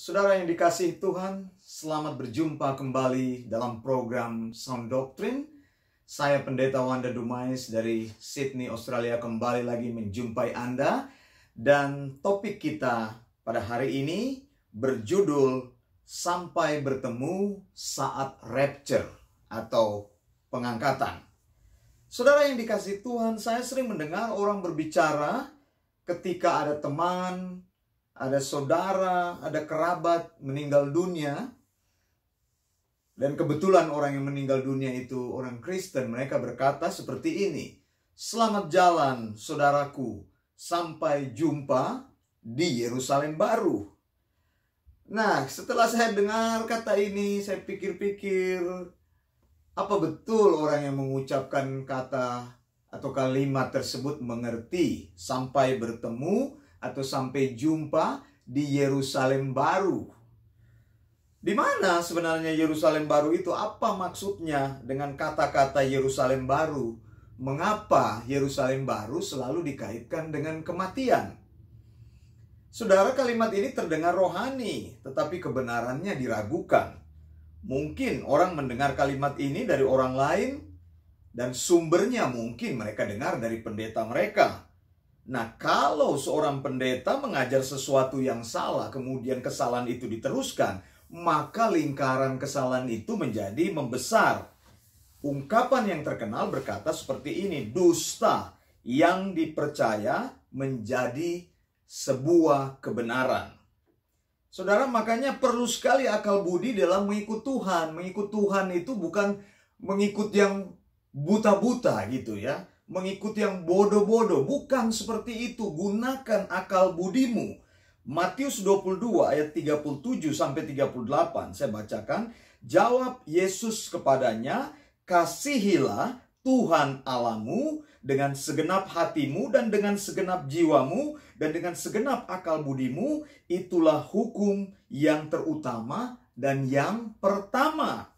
Saudara yang dikasihi Tuhan, selamat berjumpa kembali dalam program Sound Doctrine. Saya Pendeta Wanda Dumais dari Sydney, Australia, kembali lagi menjumpai Anda. Dan topik kita pada hari ini berjudul Sampai Bertemu Saat Rapture atau Pengangkatan. Saudara yang dikasihi Tuhan, saya sering mendengar orang berbicara ketika ada teman, ada saudara, ada kerabat meninggal dunia. Dan kebetulan orang yang meninggal dunia itu orang Kristen. Mereka berkata seperti ini: "Selamat jalan saudaraku, sampai jumpa di Yerusalem baru." Nah, setelah saya dengar kata ini, saya pikir-pikir, apa betul orang yang mengucapkan kata atau kalimat tersebut mengerti sampai bertemu atau sampai jumpa di Yerusalem baru? Di mana sebenarnya Yerusalem baru itu? Apa maksudnya dengan kata-kata Yerusalem baru? Mengapa Yerusalem baru selalu dikaitkan dengan kematian? Saudara, kalimat ini terdengar rohani, tetapi kebenarannya diragukan. Mungkin orang mendengar kalimat ini dari orang lain, dan sumbernya mungkin mereka dengar dari pendeta mereka. Nah, kalau seorang pendeta mengajar sesuatu yang salah, kemudian kesalahan itu diteruskan, maka lingkaran kesalahan itu menjadi membesar. Ungkapan yang terkenal berkata seperti ini: dusta yang dipercaya menjadi sebuah kebenaran. Saudara, makanya perlu sekali akal budi dalam mengikut Tuhan. Mengikut Tuhan itu bukan mengikut yang buta-buta gitu ya, mengikut yang bodoh-bodoh. Bukan seperti itu. Gunakan akal budimu. Matius 22 ayat 37 sampai 38 saya bacakan. Jawab Yesus kepadanya, "Kasihilah Tuhan Allahmu dengan segenap hatimu dan dengan segenap jiwamu dan dengan segenap akal budimu. Itulah hukum yang terutama dan yang pertama."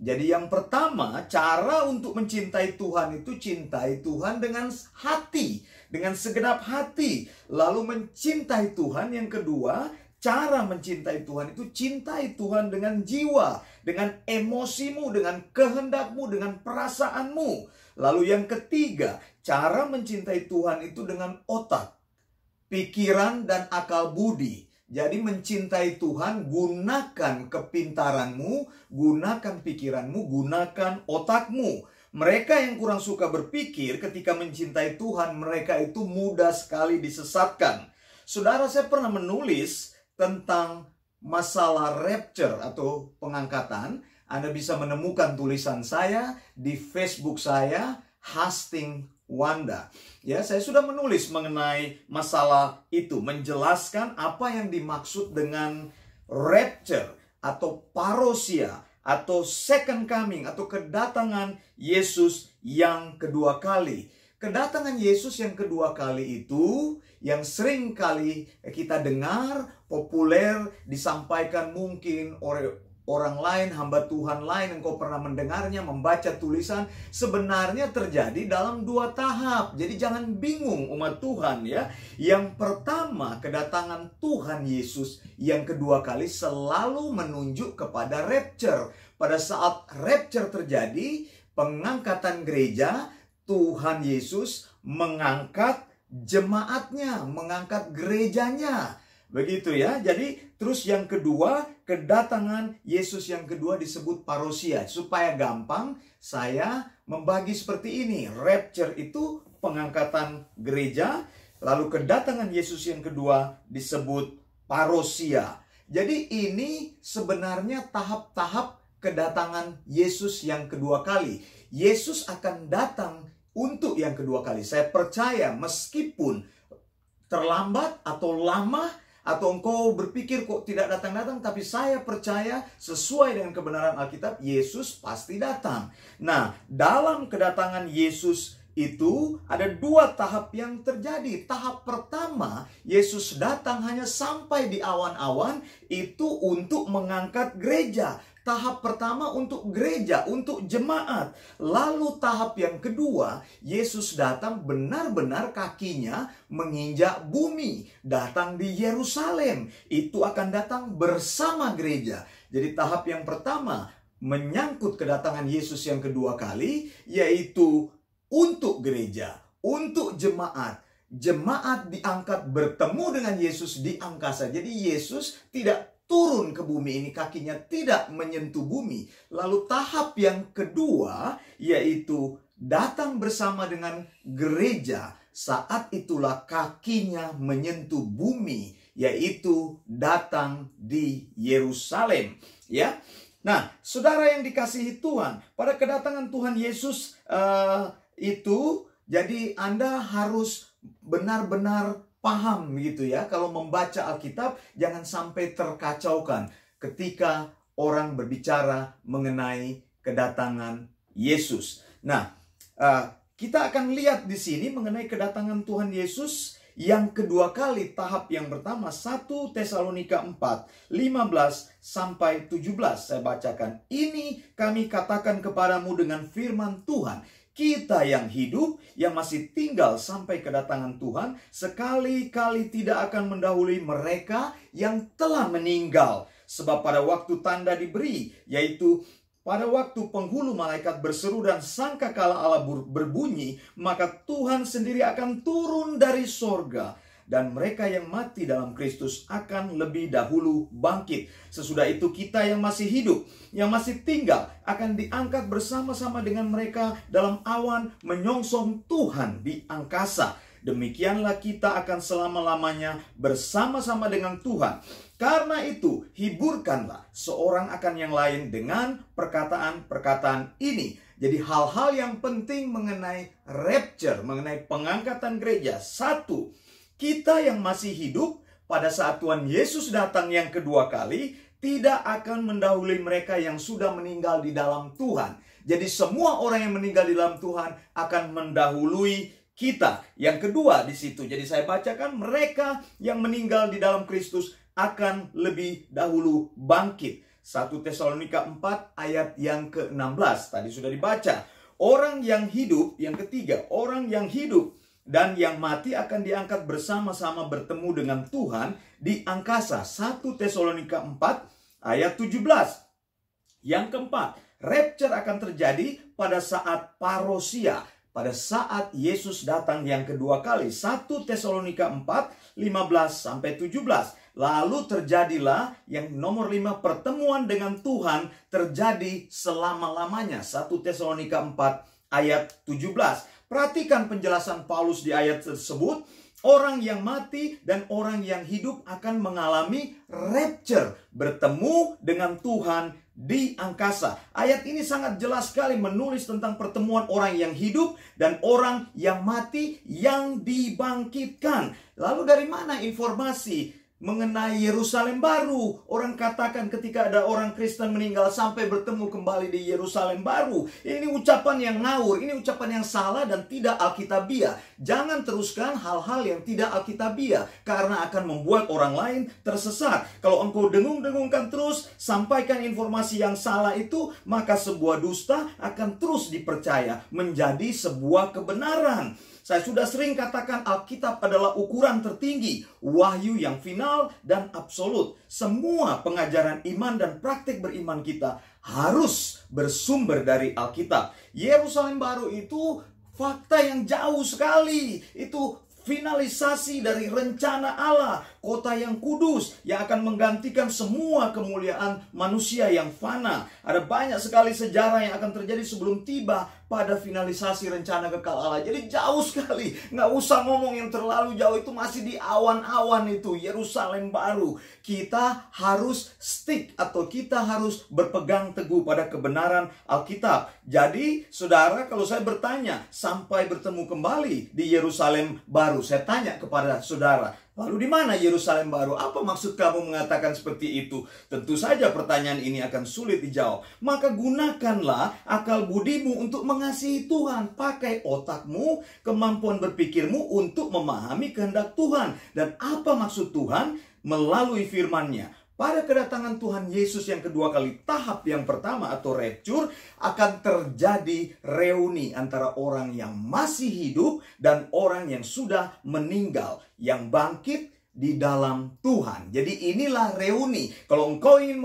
Jadi yang pertama, cara untuk mencintai Tuhan itu cintai Tuhan dengan hati, dengan segenap hati. Lalu mencintai Tuhan yang kedua, cara mencintai Tuhan itu cintai Tuhan dengan jiwa, dengan emosimu, dengan kehendakmu, dengan perasaanmu. Lalu yang ketiga, cara mencintai Tuhan itu dengan otak, pikiran, dan akal budi. Jadi mencintai Tuhan, gunakan kepintaranmu, gunakan pikiranmu, gunakan otakmu. Mereka yang kurang suka berpikir ketika mencintai Tuhan, mereka itu mudah sekali disesatkan. Saudara, saya pernah menulis tentang masalah rapture atau pengangkatan. Anda bisa menemukan tulisan saya di Facebook saya, Hastings Wanda. Ya, saya sudah menulis mengenai masalah itu, menjelaskan apa yang dimaksud dengan rapture atau parousia atau second coming atau kedatangan Yesus yang kedua kali. Kedatangan Yesus yang kedua kali itu yang sering kali kita dengar, populer, disampaikan mungkin oleh orang lain, hamba Tuhan lain, engkau pernah mendengarnya, membaca tulisan, sebenarnya terjadi dalam dua tahap. Jadi jangan bingung umat Tuhan ya. Yang pertama, kedatangan Tuhan Yesus yang kedua kali selalu menunjuk kepada rapture. Pada saat rapture terjadi, pengangkatan gereja, Tuhan Yesus mengangkat jemaatnya, mengangkat gerejanya. Begitu ya. Jadi terus yang kedua, kedatangan Yesus yang kedua disebut parousia. Supaya gampang, saya membagi seperti ini. Rapture itu pengangkatan gereja, lalu kedatangan Yesus yang kedua disebut parousia. Jadi ini sebenarnya tahap-tahap kedatangan Yesus yang kedua kali. Yesus akan datang untuk yang kedua kali. Saya percaya meskipun terlambat atau lama, atau engkau berpikir kok tidak datang-datang, tapi saya percaya sesuai dengan kebenaran Alkitab, Yesus pasti datang. Nah, dalam kedatangan Yesus itu ada dua tahap yang terjadi. Tahap pertama, Yesus datang hanya sampai di awan-awan, itu untuk mengangkat gereja. Tahap pertama untuk gereja, untuk jemaat. Lalu tahap yang kedua, Yesus datang benar-benar kakinya menginjak bumi. Datang di Yerusalem. Itu akan datang bersama gereja. Jadi tahap yang pertama menyangkut kedatangan Yesus yang kedua kali, yaitu untuk gereja, untuk jemaat. Jemaat diangkat bertemu dengan Yesus di angkasa. Jadi Yesus tidak turun ke bumi ini, kakinya tidak menyentuh bumi. Lalu tahap yang kedua, yaitu datang bersama dengan gereja. Saat itulah kakinya menyentuh bumi, yaitu datang di Yerusalem. Ya, nah, saudara yang dikasihi Tuhan, pada kedatangan Tuhan Yesus itu, jadi Anda harus benar-benar paham gitu ya. Kalau membaca Alkitab, jangan sampai terkacaukan ketika orang berbicara mengenai kedatangan Yesus. Nah, kita akan lihat di sini mengenai kedatangan Tuhan Yesus yang kedua kali. Tahap yang pertama 1 Tesalonika 4, 15 sampai 17. Saya bacakan. Ini kami katakan kepadamu dengan firman Tuhan. Kita yang hidup, yang masih tinggal sampai kedatangan Tuhan, sekali-kali tidak akan mendahului mereka yang telah meninggal. Sebab pada waktu tanda diberi, yaitu pada waktu penghulu malaikat berseru dan sangkakala Allah berbunyi, maka Tuhan sendiri akan turun dari sorga. Dan mereka yang mati dalam Kristus akan lebih dahulu bangkit. Sesudah itu kita yang masih hidup, yang masih tinggal, akan diangkat bersama-sama dengan mereka dalam awan menyongsong Tuhan di angkasa. Demikianlah kita akan selama-lamanya bersama-sama dengan Tuhan. Karena itu, hiburkanlah seorang akan yang lain dengan perkataan-perkataan ini. Jadi hal-hal yang penting mengenai rapture, mengenai pengangkatan gereja. 1. Kita yang masih hidup pada saat Tuhan Yesus datang yang kedua kali tidak akan mendahului mereka yang sudah meninggal di dalam Tuhan. Jadi semua orang yang meninggal di dalam Tuhan akan mendahului kita. Yang kedua di situ. Jadi saya bacakan, mereka yang meninggal di dalam Kristus akan lebih dahulu bangkit. 1 Tesalonika 4 ayat yang ke-16 tadi sudah dibaca. Orang yang hidup, yang ketiga, orang yang hidup dan yang mati akan diangkat bersama-sama bertemu dengan Tuhan di angkasa. 1 Tesalonika 4 ayat 17. Yang keempat, rapture akan terjadi pada saat parousia, pada saat Yesus datang yang kedua kali. 1 Tesalonika 4 15 sampai 17. Lalu terjadilah yang nomor 5, pertemuan dengan Tuhan terjadi selama-lamanya. 1 Tesalonika 4 ayat 17. Perhatikan penjelasan Paulus di ayat tersebut. Orang yang mati dan orang yang hidup akan mengalami rapture, bertemu dengan Tuhan di angkasa. Ayat ini sangat jelas sekali menulis tentang pertemuan orang yang hidup dan orang yang mati yang dibangkitkan. Lalu dari mana informasi mengenai Yerusalem baru? Orang katakan ketika ada orang Kristen meninggal sampai bertemu kembali di Yerusalem baru. Ini ucapan yang ngawur, ini ucapan yang salah dan tidak alkitabiah. Jangan teruskan hal-hal yang tidak alkitabiah, karena akan membuat orang lain tersesat. Kalau engkau dengung-dengungkan terus, sampaikan informasi yang salah itu, maka sebuah dusta akan terus dipercaya menjadi sebuah kebenaran. Saya sudah sering katakan Alkitab adalah ukuran tertinggi, wahyu yang final dan absolut. Semua pengajaran iman dan praktik beriman kita harus bersumber dari Alkitab. Yerusalem baru itu fakta yang jauh sekali. Itu finalisasi dari rencana Allah, kota yang kudus yang akan menggantikan semua kemuliaan manusia yang fana. Ada banyak sekali sejarah yang akan terjadi sebelum tiba pada finalisasi rencana kekal Allah. Jadi jauh sekali, nggak usah ngomong yang terlalu jauh, itu masih di awan-awan itu, Yerusalem baru. Kita harus stick atau kita harus berpegang teguh pada kebenaran Alkitab. Jadi saudara, kalau saya bertanya sampai bertemu kembali di Yerusalem baru, saya tanya kepada saudara, lalu di mana Yerusalem baru? Apa maksud kamu mengatakan seperti itu? Tentu saja pertanyaan ini akan sulit dijawab. Maka gunakanlah akal budimu untuk mengasihi Tuhan. Pakai otakmu, kemampuan berpikirmu untuk memahami kehendak Tuhan. Dan apa maksud Tuhan melalui firman-Nya. pada kedatangan Tuhan Yesus yang kedua kali, tahap yang pertama atau rapture, akan terjadi reuni antara orang yang masih hidup dan orang yang sudah meninggal, yang bangkit di dalam Tuhan. Jadi inilah reuni. Kalau engkau ingin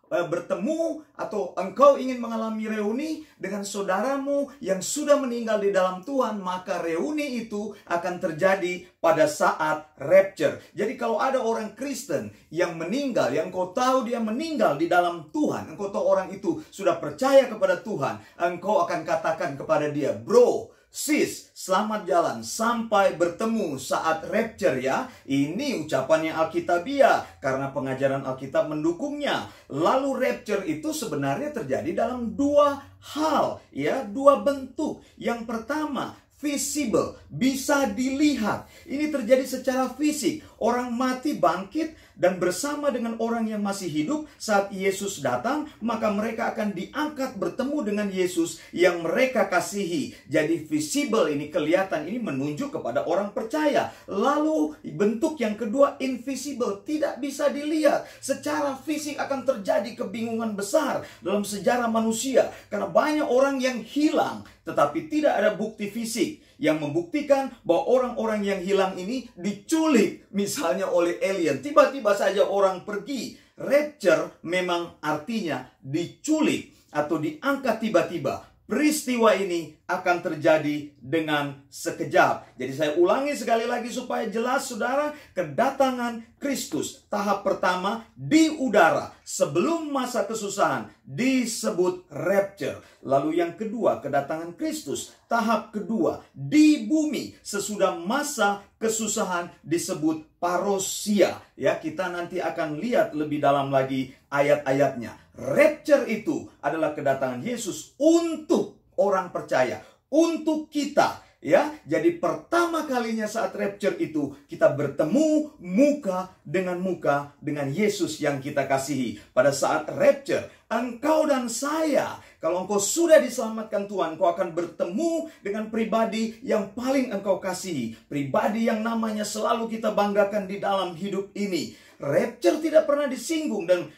bertemu atau engkau ingin mengalami reuni dengan saudaramu yang sudah meninggal di dalam Tuhan, maka reuni itu akan terjadi pada saat rapture. Jadi kalau ada orang Kristen yang meninggal, yang engkau tahu dia meninggal di dalam Tuhan, engkau tahu orang itu sudah percaya kepada Tuhan, engkau akan katakan kepada dia, bro, sis, selamat jalan sampai bertemu saat rapture ya. Ini ucapannya Alkitabiah karena pengajaran Alkitab mendukungnya. Lalu rapture itu sebenarnya terjadi dalam dua hal ya, dua bentuk. Yang pertama, visible, bisa dilihat. Ini terjadi secara fisik. Orang mati bangkit dan bersama dengan orang yang masih hidup saat Yesus datang, maka mereka akan diangkat bertemu dengan Yesus yang mereka kasihi. Jadi visible ini kelihatan, ini menunjuk kepada orang percaya. Lalu bentuk yang kedua, invisible, tidak bisa dilihat. Secara fisik akan terjadi kebingungan besar dalam sejarah manusia karena banyak orang yang hilang tetapi tidak ada bukti fisik yang membuktikan bahwa orang-orang yang hilang ini diculik misalnya oleh alien. Tiba-tiba saja orang pergi. Rapture memang artinya diculik atau diangkat tiba-tiba. Peristiwa ini akan terjadi dengan sekejap. Jadi saya ulangi sekali lagi supaya jelas saudara. Kedatangan Kristus tahap pertama di udara sebelum masa kesusahan disebut rapture. Lalu yang kedua, kedatangan Kristus tahap kedua di bumi sesudah masa kesusahan disebut parousia. Ya, kita nanti akan lihat lebih dalam lagi ayat-ayatnya. Rapture itu adalah kedatangan Yesus untuk orang percaya, untuk kita. Ya, jadi pertama kalinya saat rapture itu kita bertemu muka dengan Yesus yang kita kasihi. Pada saat rapture, engkau dan saya, kalau engkau sudah diselamatkan Tuhan, engkau akan bertemu dengan pribadi yang paling engkau kasihi, pribadi yang namanya selalu kita banggakan di dalam hidup ini. Rapture tidak pernah disinggung dan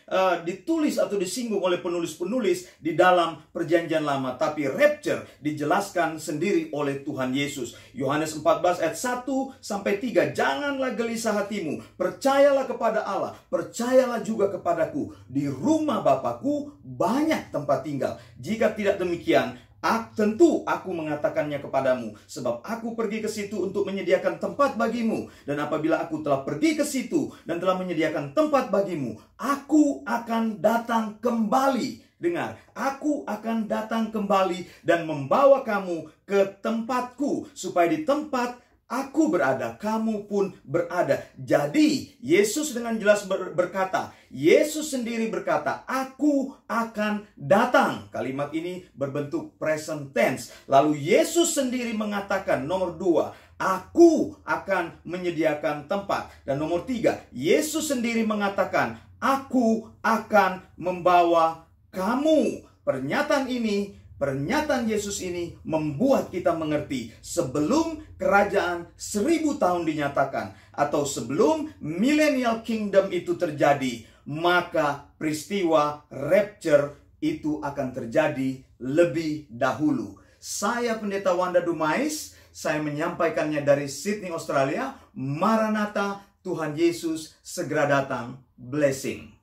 ditulis atau disinggung oleh penulis-penulis di dalam Perjanjian Lama. Tapi rapture dijelaskan sendiri oleh Tuhan Yesus. Yohanes 14 ayat 1-3. Janganlah gelisah hatimu. Percayalah kepada Allah. Percayalah juga kepadaku. Di rumah Bapa-Ku banyak tempat tinggal. Jika tidak demikian, tentu aku mengatakannya kepadamu, sebab aku pergi ke situ untuk menyediakan tempat bagimu. Dan apabila aku telah pergi ke situ dan telah menyediakan tempat bagimu, aku akan datang kembali. Dengar, aku akan datang kembali dan membawa kamu ke tempatku, supaya di tempat aku berada, kamu pun berada. Jadi, Yesus dengan jelas berkata, Yesus sendiri berkata, aku akan datang. Kalimat ini berbentuk present tense. Lalu Yesus sendiri mengatakan, nomor 2, aku akan menyediakan tempat. Dan nomor 3, Yesus sendiri mengatakan, aku akan membawa kamu. Pernyataan Yesus ini membuat kita mengerti sebelum kerajaan 1000 tahun dinyatakan atau sebelum millennial kingdom itu terjadi, maka peristiwa rapture itu akan terjadi lebih dahulu. Saya Pendeta Wanda Dumais, saya menyampaikannya dari Sydney, Australia. Maranatha, Tuhan Yesus segera datang. Blessing.